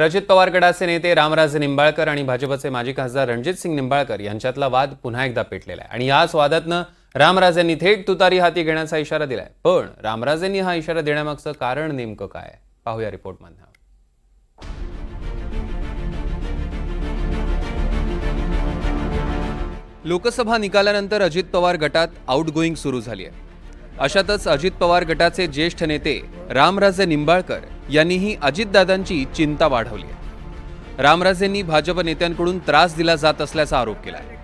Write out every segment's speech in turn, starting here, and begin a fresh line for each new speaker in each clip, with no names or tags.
अजित पवार गटाचे नेते रामराजे निंबाळकर आणि भाजपचे माजी खासदार रणजितसिंग निंबाळकर यांच्यातला वाद पुन्हा एकदा पेटलेला आहे आणि याच वादातनं रामराजेंनी थेट तुतारी हाती घेण्याचा इशारा दिलाय. पण रामराजेंनी हा इशारा देण्यामागचं कारण नेमकं काय, पाहूया रिपोर्टमध्ये. लोकसभा निकालानंतर अजित पवार गटात आउटगोईंग सुरू झाली आहे. अशातच अजित पवार गटाचे ज्येष्ठ नेते रामराजे निंबाळकर यांनीही अजितदादांची चिंता वाढवली आहे. रामराजेंनी भाजप नेत्यांकडून त्रास दिला जात असल्याचा आरोप केला आहे.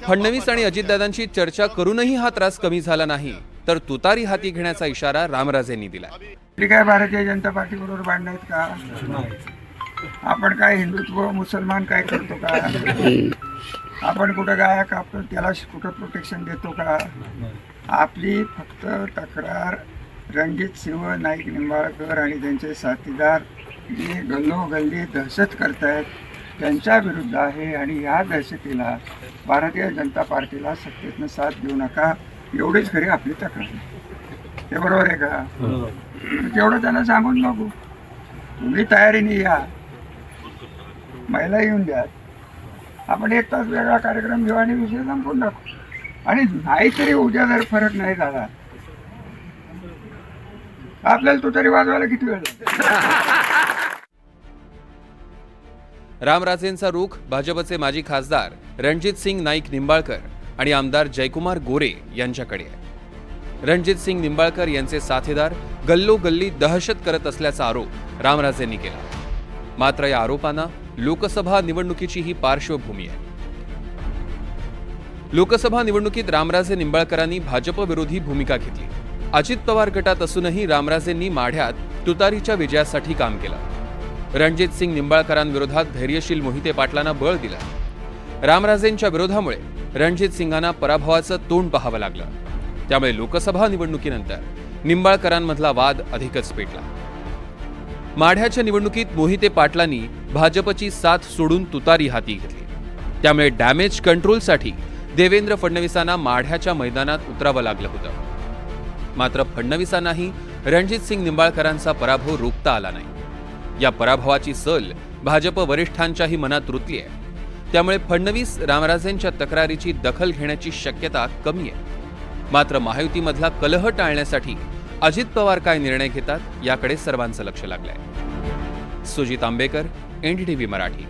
फडणवीस आणि अजितदादांची चर्चा करूनही हा त्रास कमी झाला नाही तर तुतारी हाती घेण्याचा इशारा रामराजेंनी दिला.
काय भारतीय जनता पार्टी बरोबर भांडणात का? आपण काय हिंदुत्व मुसलमान काय करतो का? आपण कुठं गाया कापतो त्याला कुठं प्रोटेक्शन देतो का? आपली फक्त तक्रार रणजितसिंह नाईक निंबाळकर आणि त्यांचे साथीदार जे गल्लोगल्ली दहशत करतायत त्यांच्या विरुद्ध आहे आणि या दहशतीला भारतीय जनता पार्टीला सत्तेतनं साथ देऊ नका एवढीच खरी आपली तक्रार आहे. ते बरोबर आहे का? तेवढं त्यांना सांगून बघू. तुम्ही तयारीने या, महिला येऊन द्या, आपण एक तास वेगळा कार्यक्रम घेऊ आणि विषय संपून टाकू. आणि नाहीतरी उद्या जर फरक नाही झाला आपल्याला तो तरी वाजवायला किती वेळ लागतो?
रामराजेंचा रुख भाजपचे माजी खासदार रणजितसिंग नाईक निंबाळकर आणि आमदार जयकुमार गोरे यांच्याकडे आहे. रणजितसिंग निंबाळकर यांचे साथीदार गल्लोगल्ली दहशत करत असल्याचा आरोप रामराजेंनी केला. मात्र या आरोपांना लोकसभा निवडणुकीची ही पार्श्वभूमी आहे. लोकसभा निवडणुकीत रामराजे निंबाळकरांनी भाजप विरोधी भूमिका घेतली. अजित पवार गटात असूनही रामराजेंनी माढ्यात तुतारीच्या विजयासाठी काम केलं. रणजितसिंग निंबाळकरांविरोधात धैर्यशील मोहिते पाटलांना बळ दिलं. रामराजेंच्या विरोधामुळे रणजितसिंगांना पराभवाचं तोंड पाहावं लागलं. त्यामुळे लोकसभा निवडणुकीनंतर निंबाळकरांमधला वाद अधिकच पेटला. माढ्याच्या निवडणुकीत मोहिते पाटलांनी भाजपची साथ सोडून तुतारी हाती घेतली. त्यामुळे डॅमेज कंट्रोलसाठी देवेंद्र फडणवीसांना माढ्याच्या मैदानात उतरावं लागलं होतं. मात्र फडणवीसांनाही रणजितसिंग निंबाळकरांचा पराभव रोखता आला नाही. या पराभवाची सल भाजप वरिष्ठांच्याही मनात रुतली आहे. त्यामुळे फडणवीस रामराजेंच्या तक्रारीची दखल घेण्याची शक्यता कमी आहे. मात्र महायुतीमधला कलह टाळण्यासाठी अजित पवार काय निर्णय घेतात याकडे सर्वांचं लक्ष लागलंय. सुजित आंबेकर, NDTV मराठी.